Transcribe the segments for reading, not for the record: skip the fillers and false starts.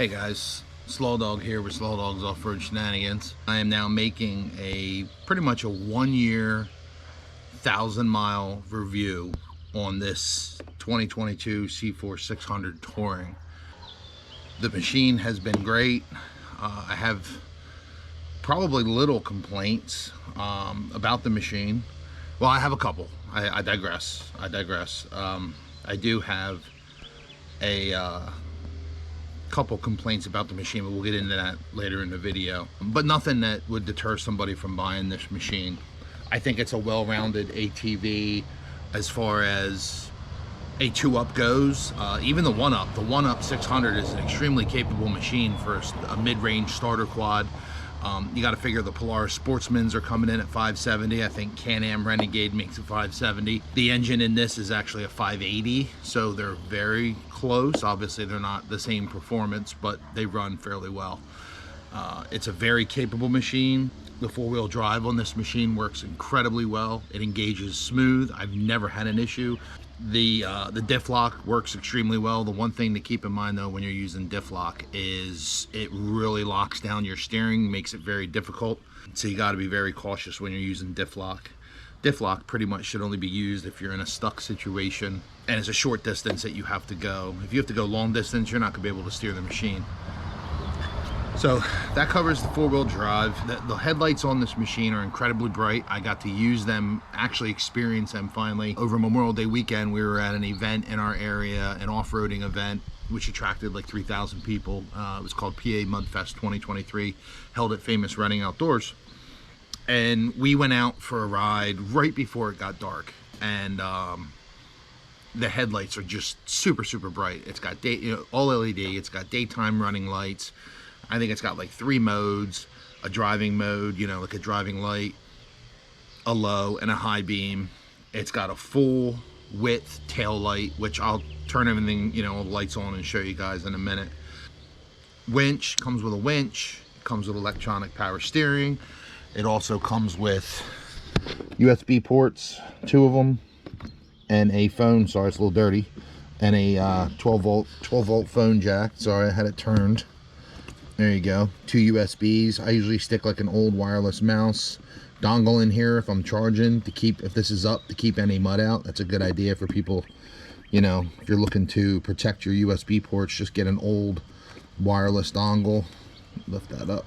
Hey guys, Slow Dog here with Slow Dog's Off-Road Shenanigans. I am now making pretty much a 1-year, 1,000-mile review on this 2022 CForce 600 Touring. The machine has been great. I have probably little complaints about the machine. Well, I have a couple. I digress. I do have a couple complaints about the machine, but we'll get into that later in the video. But nothing that would deter somebody from buying this machine. I think it's a well-rounded ATV as far as a 2-up goes. Even the 1-up. The 1-up 600 is an extremely capable machine for a mid-range starter quad. You got to figure the Polaris Sportsmans are coming in at 570. I think Can-Am Renegade makes it 570. The engine in this is actually a 580, so they're very close. Obviously, they're not the same performance, but they run fairly well. It's a very capable machine. The 4-wheel drive on this machine works incredibly well. It engages smooth. I've never had an issue. The diff lock works extremely well. The one thing to keep in mind though when you're using diff lock is it really locks down your steering, makes it very difficult. So you got to be very cautious when you're using diff lock. Diff lock pretty much should only be used if you're in a stuck situation and it's a short distance that you have to go. If you have to go long distance, you're not going to be able to steer the machine. So that covers the 4-wheel drive. The headlights on this machine are incredibly bright. I got to use them, actually experience them finally. Over Memorial Day weekend, we were at an event in our area, an off-roading event, which attracted like 3,000 people. It was called PA Mudfest 2023, held at Famous Running Outdoors. And we went out for a ride right before it got dark. And the headlights are just super, super bright. It's got all LED, it's got daytime running lights. I think it's got like 3 modes, a driving mode, like a driving light, a low, and a high beam. It's got a full width tail light, which I'll turn everything, all the lights on and show you guys in a minute. Winch, comes with a winch, comes with electronic power steering. It also comes with USB ports, 2 of them, and a phone, sorry it's a little dirty, and a 12 volt phone jack. Sorry, I had it turned. There you go, 2 USBs. I usually stick like an old wireless mouse dongle in here if I'm charging, to keep, if this is up, to keep any mud out. That's a good idea for people, if you're looking to protect your USB ports, just get an old wireless dongle. Lift that up,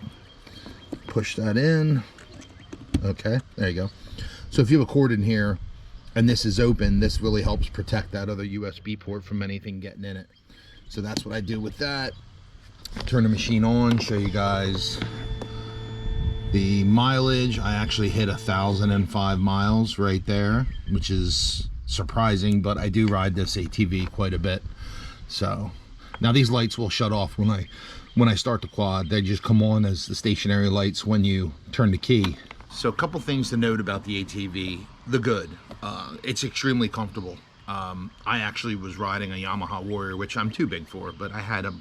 push that in. Okay, there you go. So if you have a cord in here and this is open, this really helps protect that other USB port from anything getting in it. So that's what I do with that. Turn the machine on, show you guys the mileage. I actually hit 1,005 miles right there, which is surprising, but I do ride this ATV quite a bit. So now these lights will shut off when I start the quad. They just come on as the stationary lights when you turn the key. So a couple things to note about the ATV. The good, it's extremely comfortable. I actually was riding a Yamaha Warrior, which I'm too big for, but I had a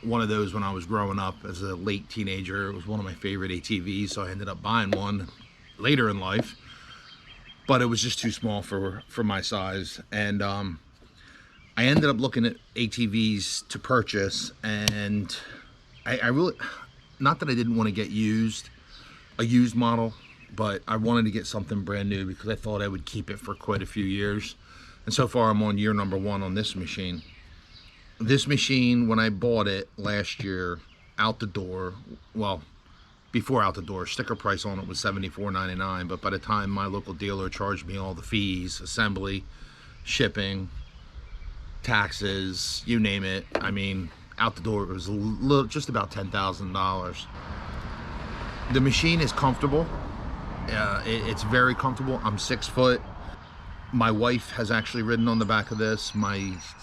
one of those when I was growing up as a late teenager. It was one of my favorite ATVs, so I ended up buying one later in life, but it was just too small for my size. And I ended up looking at ATVs to purchase, and I really, not that I didn't want to get a used model, but I wanted to get something brand new because I thought I would keep it for quite a few years. And so far I'm on year number 1 on this machine. This machine, when I bought it last year, out the door, well, before out the door, sticker price on it was $74.99, but by the time my local dealer charged me all the fees, assembly, shipping, taxes, you name it, I mean, out the door it was just about $10,000. The machine is comfortable. It's very comfortable. I'm 6 foot. My wife has actually ridden on the back of this. My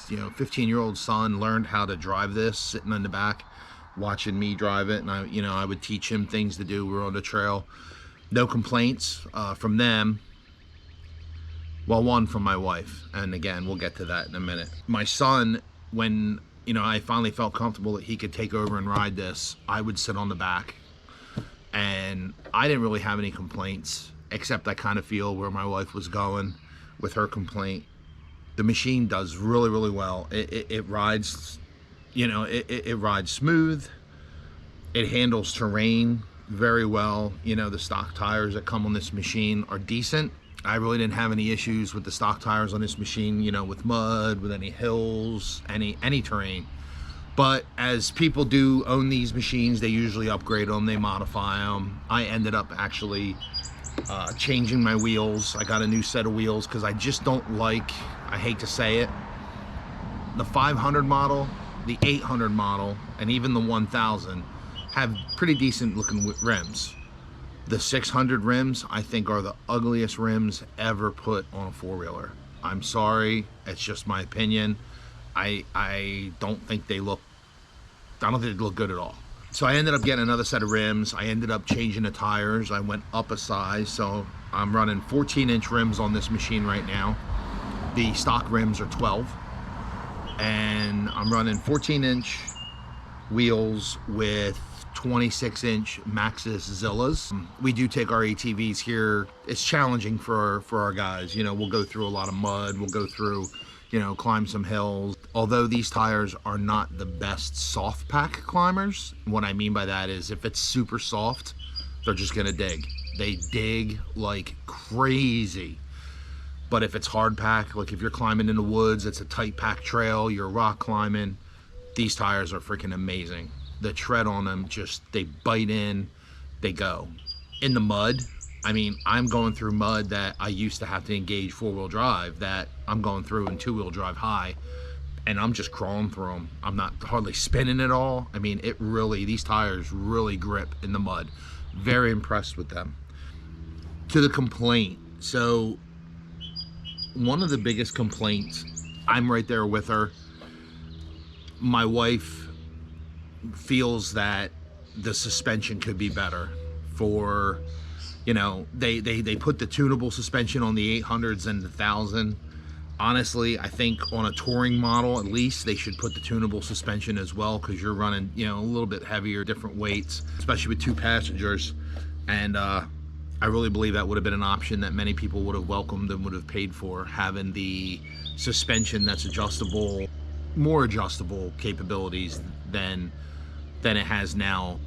15-year-old son learned how to drive this sitting in the back, watching me drive it, and I would teach him things to do. We were on the trail. No complaints from them. Well, one from my wife, and again, we'll get to that in a minute. My son, when I finally felt comfortable that he could take over and ride this, I would sit on the back, and I didn't really have any complaints, except I kind of feel where my wife was going with her complaint. The machine does really, really well. It rides You know, it rides smooth. It handles terrain very well. You know, the stock tires that come on this machine are decent. I really didn't have any issues with the stock tires on this machine, you know, with mud, with any hills, any terrain. But as people do own these machines, they usually upgrade them, they modify them. I ended up actually changing my wheels. I got a new set of wheels because I just don't like, I hate to say it, the 500 model, the 800 model, and even the 1000 have pretty decent looking rims. The 600 rims, I think, are the ugliest rims ever put on a four-wheeler. I'm sorry, it's just my opinion. I don't think they look good at all. So I ended up getting another set of rims. I ended up changing the tires. I went up a size, so I'm running 14-inch rims on this machine right now. The stock rims are 12, and I'm running 14-inch wheels with 26-inch Maxxis Zillas. We do take our ATVs here. It's challenging for our guys. You know, we'll go through a lot of mud. We'll go through, you know, climb some hills. Although these tires are not the best soft pack climbers, what I mean by that is if it's super soft, they're just gonna dig. They dig like crazy. But if it's hard pack, like if you're climbing in the woods, it's a tight pack trail, you're rock climbing, these tires are freaking amazing. The tread on them, just, they bite in, they go. In the mud, I mean, I'm going through mud that I used to have to engage four-wheel drive that I'm going through in two-wheel drive high, and I'm just crawling through them. I'm not hardly spinning at all. I mean, it really, these tires really grip in the mud. Very impressed with them. To the complaint. So one of the biggest complaints, I'm right there with her. My wife feels that the suspension could be better for, you know, they put the tunable suspension on the 800s and the 1000. Honestly, I think on a touring model, at least, they should put the tunable suspension as well, because you're running, you know, a little bit heavier, different weights, especially with two passengers. And I really believe that would have been an option that many people would have welcomed and would have paid for, having the suspension that's adjustable, more adjustable capabilities than it has now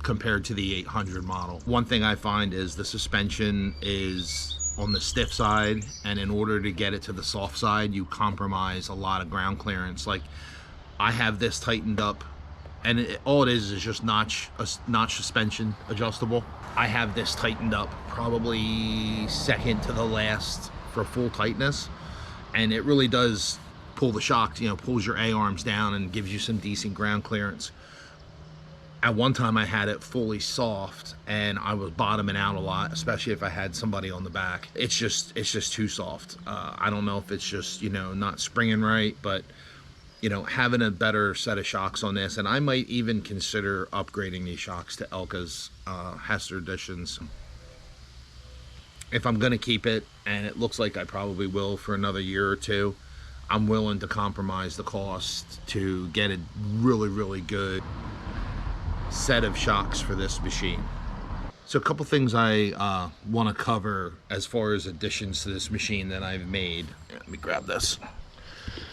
compared to the 800 model. One thing I find is the suspension is on the stiff side, and in order to get it to the soft side, you compromise a lot of ground clearance. Like, I have this tightened up, and all it is just notch suspension adjustable. I have this tightened up probably second to the last for full tightness, and it really does pull the shocks, you know, pulls your A-arms down and gives you some decent ground clearance. At one time I had it fully soft and I was bottoming out a lot, especially if I had somebody on the back. It's just too soft. I don't know if it's just, you know, not springing right, but, you know, having a better set of shocks on this, and I might even consider upgrading these shocks to Elka's Hester editions. If I'm gonna keep it, and it looks like I probably will for another year or two, I'm willing to compromise the cost to get a really, really good set of shocks for this machine. So a couple things I want to cover as far as additions to this machine that I've made. Let me grab this.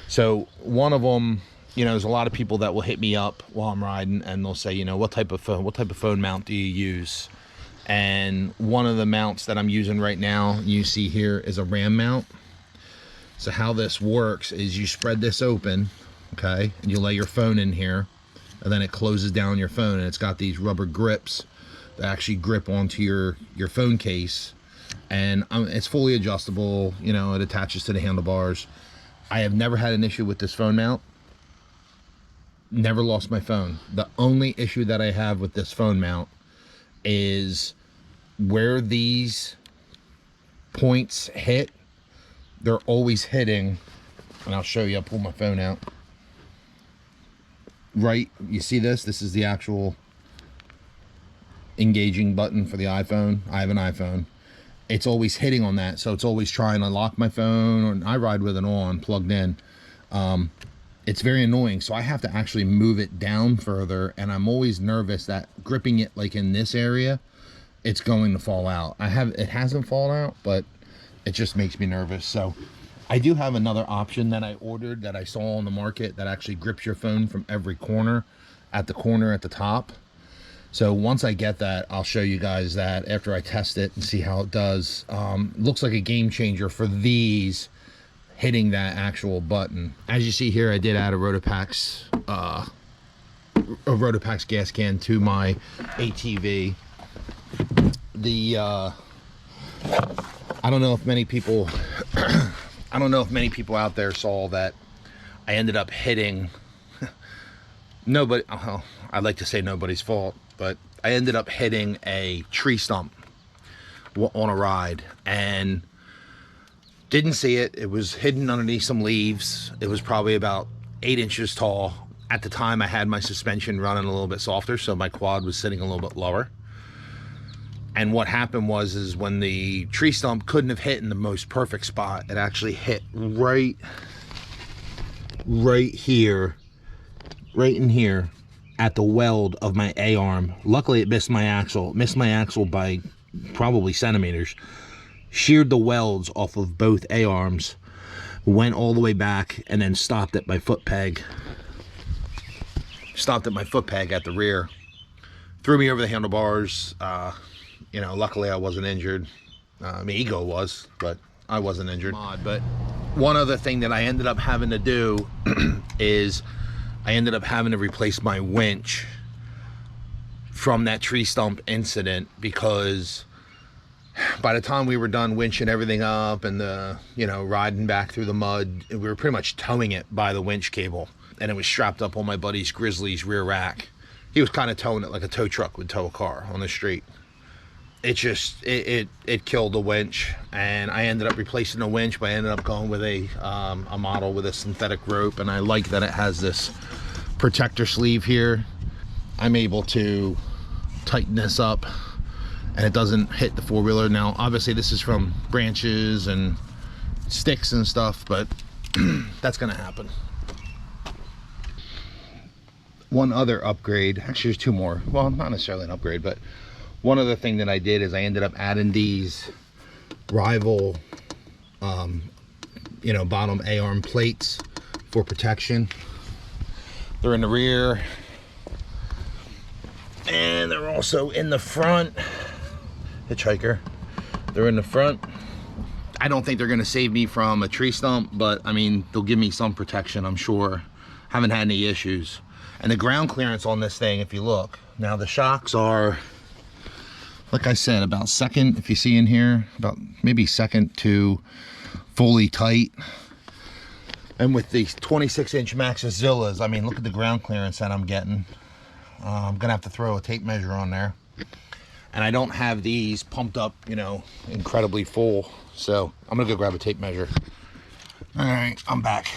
So one of them, you know, there's a lot of people that will hit me up while I'm riding and they'll say, you know, what type of phone mount do you use? And one of the mounts that I'm using right now, you see here, is a RAM mount. So how this works is you spread this open, okay, and you lay your phone in here, and then it closes down your phone, and it's got these rubber grips that actually grip onto your phone case, and it's fully adjustable. You know, it attaches to the handlebars. I have never had an issue with this phone mount. Never lost my phone. The only issue that I have with this phone mount is where these points hit. They're always hitting, and I'll show you. I'll pull my phone out. Right, you see this? This is the actual engaging button for the iPhone. I have an iPhone. It's always hitting on that, so it's always trying to lock my phone, or I ride with it on, plugged in. It's very annoying, so I have to actually move it down further, and I'm always nervous that gripping it like in this area, it's going to fall out. It hasn't fallen out, but it just makes me nervous. So I do have another option that I ordered that I saw on the market that actually grips your phone from every corner at the top. So once I get that, I'll show you guys that after I test it and see how it does. Looks like a game changer for these hitting that actual button. As you see here, I did add a Rotopax gas can to my ATV. I don't know if many people out there saw that I ended up hitting nobody. Oh, I'd like to say nobody's fault, but I ended up hitting a tree stump on a ride and didn't see it. It was hidden underneath some leaves. It was probably about 8 inches tall. At the time, I had my suspension running a little bit softer, so my quad was sitting a little bit lower. And what happened was when the tree stump couldn't have hit in the most perfect spot, it actually hit right here, right in here at the weld of my A-arm. Luckily, it missed my axle by probably centimeters. Sheared the welds off of both A-arms, went all the way back, and then stopped at my foot peg. Stopped at my foot peg at the rear. Threw me over the handlebars. You know, luckily I wasn't injured. My ego was, but I wasn't injured. But one other thing that I ended up having to do is I ended up having to replace my winch from that tree stump incident, because by the time we were done winching everything up and you know, riding back through the mud, we were pretty much towing it by the winch cable, and it was strapped up on my buddy's Grizzly's rear rack. He was kind of towing it like a tow truck would tow a car on the street. It just, it killed the winch, and I ended up replacing the winch, but I ended up going with a model with a synthetic rope, and I like that it has this protector sleeve here. I'm able to tighten this up and it doesn't hit the four-wheeler. Now, obviously this is from branches and sticks and stuff, but that's gonna happen. One other upgrade, actually there's two more. Well, not necessarily an upgrade, but one other thing that I did is I ended up adding these rival, you know, bottom A-arm plates for protection. They're in the rear, and they're also in the front. Hitchhiker. They're in the front. I don't think they're gonna save me from a tree stump, but I mean, they'll give me some protection, I'm sure. Haven't had any issues. And the ground clearance on this thing, if you look, now the shocks are, like I said, about second, if you see in here, about maybe second to fully tight. And with these 26-inch Maxxis Zillas, I mean, look at the ground clearance that I'm getting. I'm gonna have to throw a tape measure on there. And I don't have these pumped up, you know, incredibly full. So I'm gonna go grab a tape measure. All right, I'm back.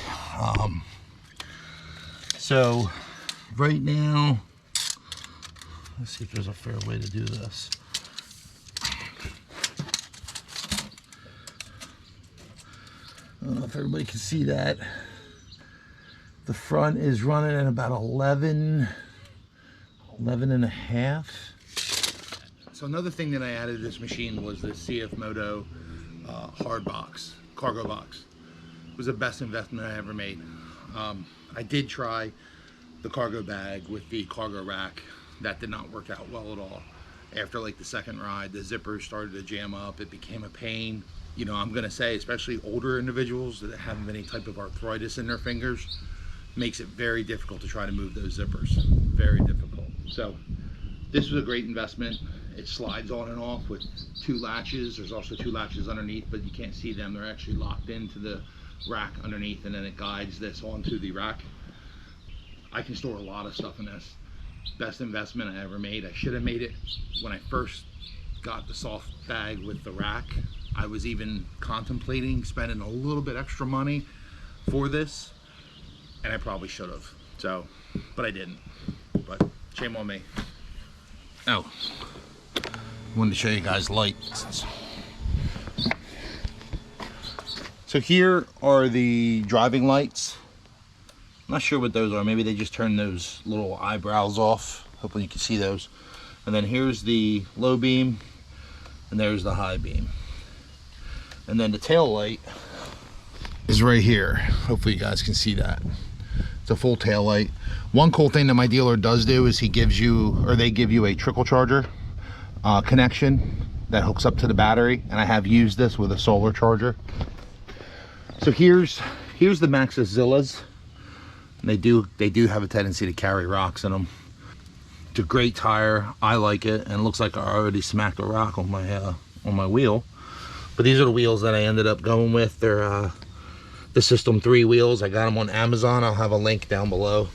So right now, let's see if there's a fair way to do this. I don't know if everybody can see that. The front is running at about 11 and a half. So another thing that I added to this machine was the CF Moto hard box, cargo box. It was the best investment I ever made. I did try the cargo bag with the cargo rack. That did not work out well at all. After like the second ride, the zippers started to jam up. It became a pain. You know, I'm gonna say, especially older individuals that have any type of arthritis in their fingers, makes it very difficult to try to move those zippers. Very difficult. So this was a great investment. It slides on and off with two latches. There's also two latches underneath, but you can't see them. They're actually locked into the rack underneath, and then it guides this onto the rack. I can store a lot of stuff in this. Best investment I ever made. I should have made it when I first got the soft bag with the rack. I was even contemplating spending a little bit extra money for this, and I probably should have. So, but I didn't. But shame on me. Oh, wanted to show you guys lights. So here are the driving lights. I'm not sure what those are. Maybe they just turned those little eyebrows off. Hopefully you can see those. And then here's the low beam, and there's the high beam. And then the tail light is right here. Hopefully you guys can see that. It's a full tail light. One cool thing that my dealer does do is he gives you, or they give you, a trickle charger connection that hooks up to the battery, and I have used this with a solar charger. So here's the Maxxis Zillas. They do have a tendency to carry rocks in them. It's a great tire. I like it, and it looks like I already smacked a rock on my wheel. But these are the wheels that I ended up going with. They're the System 3 wheels. I got them on Amazon. I'll have a link down below.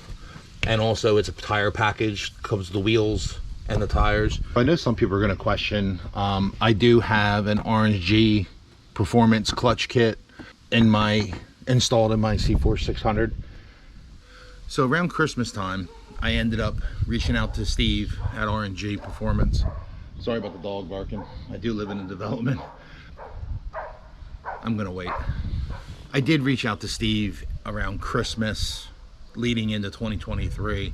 And also it's a tire package, comes with the wheels and the tires. I know some people are going to question, I do have an RNG performance clutch kit installed in my CForce 600. So around Christmas time, I ended up reaching out to Steve at RNG Performance. Sorry about the dog barking. I do live in a development. I'm gonna wait. I did reach out to Steve around Christmas leading into 2023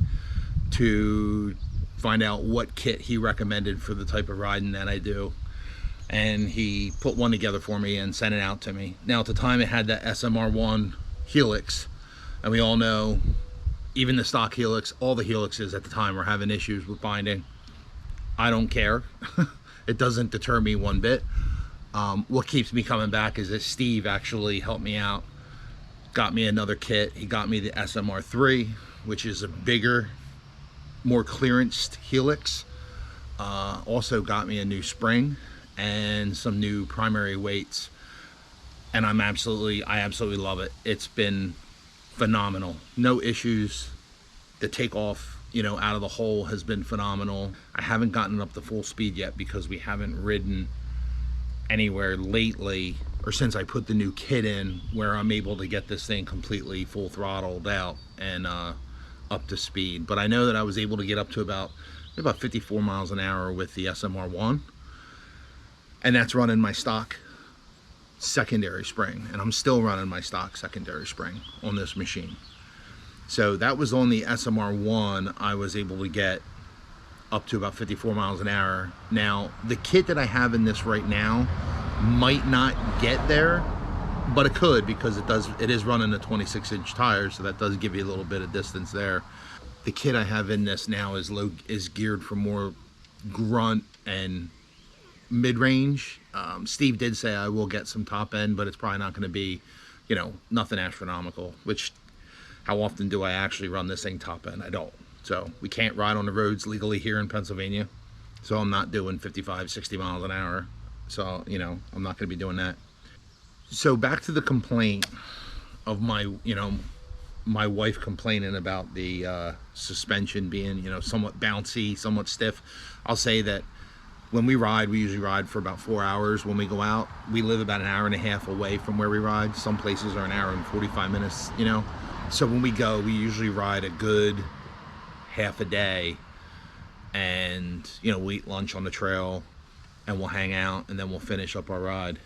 to find out what kit he recommended for the type of riding that I do. And he put one together for me and sent it out to me. Now at the time it had that SMR1 Helix, and we all know even the stock Helix, all the Helixes at the time were having issues with binding. I don't care. It doesn't deter me one bit. What keeps me coming back is that Steve actually helped me out, got me another kit. He got me the SMR3, which is a bigger, more clearanced Helix. Also got me a new spring and some new primary weights. And I absolutely love it. It's been phenomenal. No issues. The takeoff, out of the hole has been phenomenal. I haven't gotten up to full speed yet because we haven't ridden anywhere lately, or since I put the new kit in, where I'm able to get this thing completely full throttled out and up to speed. But I know that I was able to get up to about 54 miles an hour with the SMR1, and that's running my stock secondary spring, and I'm still running my stock secondary spring on this machine. So that was on the SMR1. I was able to get up to about 54 miles an hour. Now the kit that I have in this right now might not get there, but it could, because it is running a 26-inch tire, so that does give you a little bit of distance there. The kit I have in this now is geared for more grunt and mid-range. Steve did say I will get some top end, but it's probably not going to be, nothing astronomical, which, how often do I actually run this thing top end? I don't. So we can't ride on the roads legally here in Pennsylvania, so I'm not doing 55, 60 miles an hour. So, I'm not going to be doing that. So back to the complaint of my wife complaining about the suspension being, somewhat bouncy, somewhat stiff. I'll say that when we ride, we usually ride for about 4 hours. When we go out, we live about an hour and a half away from where we ride. Some places are an hour and 45 minutes, So when we go, we usually ride a good half a day, and we'll eat lunch on the trail and we'll hang out, and then we'll finish up our ride.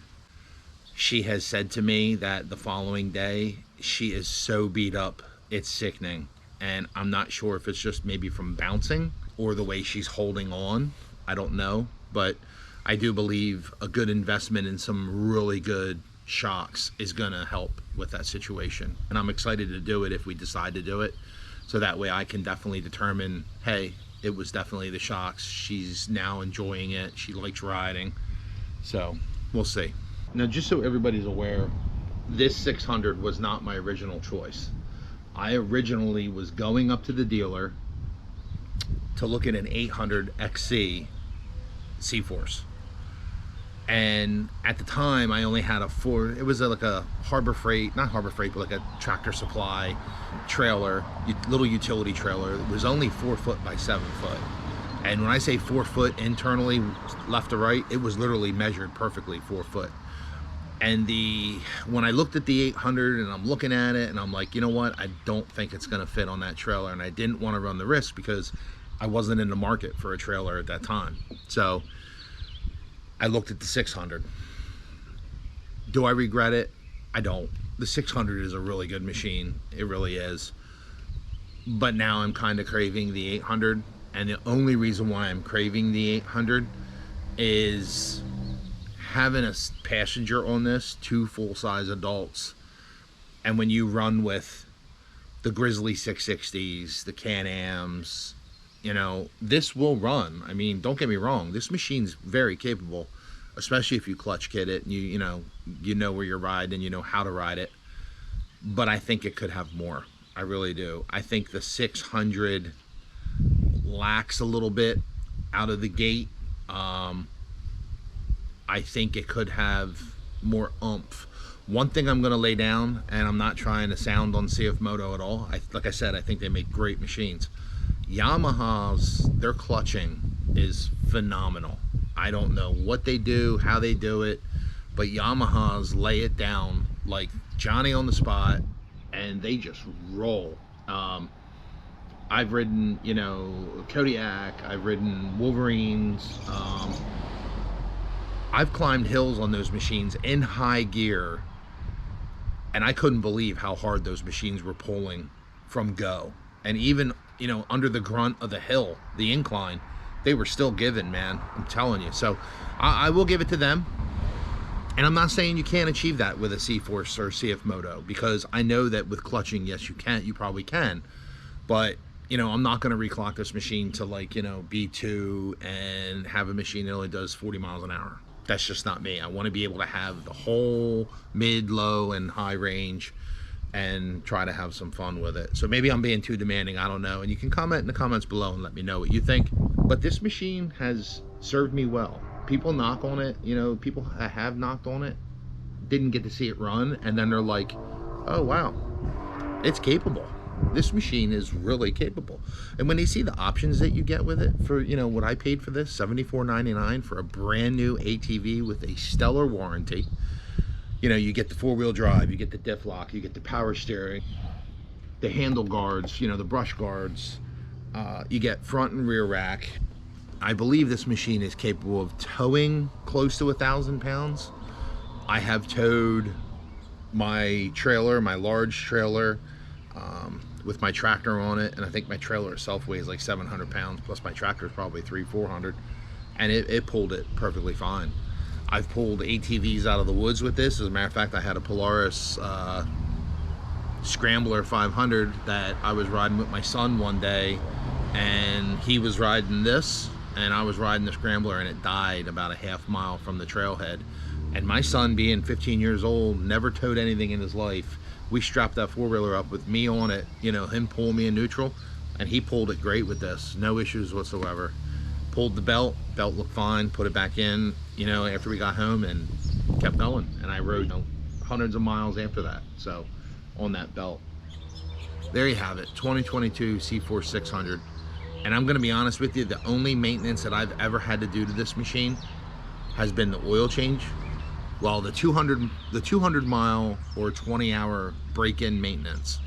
She has said to me that the following day she is so beat up, it's sickening. And I'm not sure if it's just maybe from bouncing or the way she's holding on. I don't know, but I do believe a good investment in some really good shocks is gonna help with that situation. And I'm excited to do it if we decide to do it. So that way I can definitely determine, hey, it was definitely the shocks. She's now enjoying it. She likes riding. So we'll see. Now, just so everybody's aware, this 600 was not my original choice. I originally was going up to the dealer to look at an 800 XC CForce. And at the time I only had it was like a Harbor Freight, not Harbor Freight, but like a Tractor Supply trailer, little utility trailer. It was only 4 foot by 7 foot. And when I say 4 foot internally, left to right, it was literally measured perfectly 4 foot. And when I looked at the 800 and I'm looking at it and I'm like, you know what, I don't think it's gonna fit on that trailer. And I didn't want to run the risk because I wasn't in the market for a trailer at that time. So I looked at the 600. Do I regret it? I don't. The 600 is a really good machine. It really is. But now I'm kind of craving the 800. And the only reason why I'm craving the 800 is having a passenger on this, 2 full-size adults, And when you run with the Grizzly 660s, the Can-Ams, you know, this will run. I mean, don't get me wrong, this machine's very capable, especially if you clutch kit it and you know where you're riding and you know how to ride it. But I think it could have more. I really do. I think the 600 lacks a little bit out of the gate. I think it could have more oomph. One thing I'm going to lay down, and I'm not trying to sound on CF Moto at all. Like I said, I think they make great machines. Yamaha's, their clutching is phenomenal. I don't know what they do, how they do it, but Yamaha's lay it down like Johnny on the spot, and they just roll. I've ridden, you know, Kodiak, I've ridden Wolverines, I've climbed hills on those machines in high gear, and I couldn't believe how hard those machines were pulling from go. And even, you know, under the grunt of the hill, the incline, they were still giving, man. I'm telling you. So I will give it to them. And I'm not saying you can't achieve that with a CForce or CF Moto, because I know that with clutching, yes, you can. You probably can. But, you know, I'm not going to reclock this machine to, like, you know, B2 and have a machine that only does 40 miles an hour. That's just not me. I want to be able to have the whole mid, low, and high range and try to have some fun with it. So maybe I'm being too demanding, I don't know. And you can comment in the comments below and let me know what you think. But this machine has served me well. People knock on it, you know, people have knocked on it, didn't get to see it run, and then they're like, oh wow, it's capable. This machine is really capable. And when they see the options that you get with it, for, you know, what I paid for this, $74.99 for a brand new ATV with a stellar warranty. You know, you get the four-wheel drive, you get the diff lock, you get the power steering, the handle guards, you know, the brush guards, you get front and rear rack. I believe this machine is capable of towing close to 1,000 pounds. I have towed my trailer, my large trailer, with my tractor on it, and I think my trailer itself weighs like 700 pounds, plus my tractor is probably 300-400, and it pulled it perfectly fine. I've pulled ATVs out of the woods with this. As a matter of fact, I had a Polaris Scrambler 500 that I was riding with my son one day, and he was riding this, and I was riding the Scrambler, and it died about a half mile from the trailhead. And my son, being 15 years old, never towed anything in his life. We strapped that four-wheeler up with me on it, you know, him pulling me in neutral, and he pulled it great with this. No issues whatsoever. Pulled the belt looked fine, put it back in, you know, after we got home, and kept going. And I rode, you know, hundreds of miles after that, so, on that belt. There you have it, 2022 CForce 600. And I'm gonna be honest with you, the only maintenance that I've ever had to do to this machine has been the oil change. Well, the 200 mile or 20-hour break-in maintenance.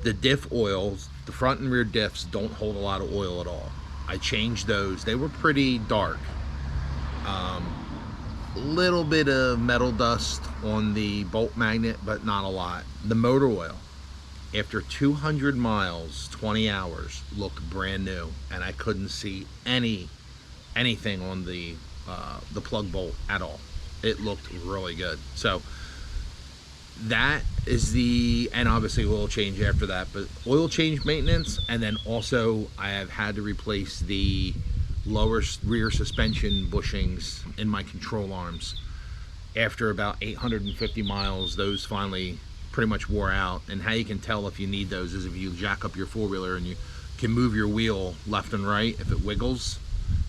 The diff oils, the front and rear diffs, don't hold a lot of oil at all. I changed those. They were pretty dark. A little bit of metal dust on the bolt magnet, but not a lot. The motor oil, after 200 miles, 20 hours, looked brand new, and I couldn't see anything on the plug bolt at all. It looked really good. So that is and obviously oil change after that, but oil change maintenance. And then also I have had to replace the lower rear suspension bushings in my control arms. After about 850 miles, those finally pretty much wore out. And how you can tell if you need those is if you jack up your four-wheeler and you can move your wheel left and right. If it wiggles,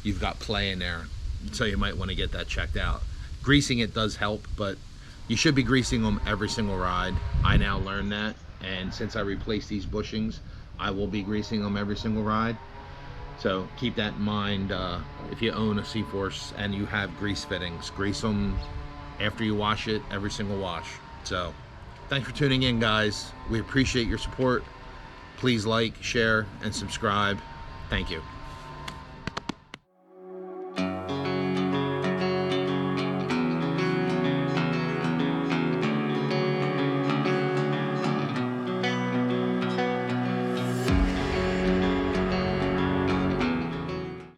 you've got play in there. So you might want to get that checked out. Greasing it does help, but you should be greasing them every single ride. I now learned that, and since I replaced these bushings, I will be greasing them every single ride. So keep that in mind. If you own a CForce and you have grease fittings, grease them after you wash it, every single wash. So thanks for tuning in, guys. We appreciate your support. Please like, share, and subscribe. Thank you.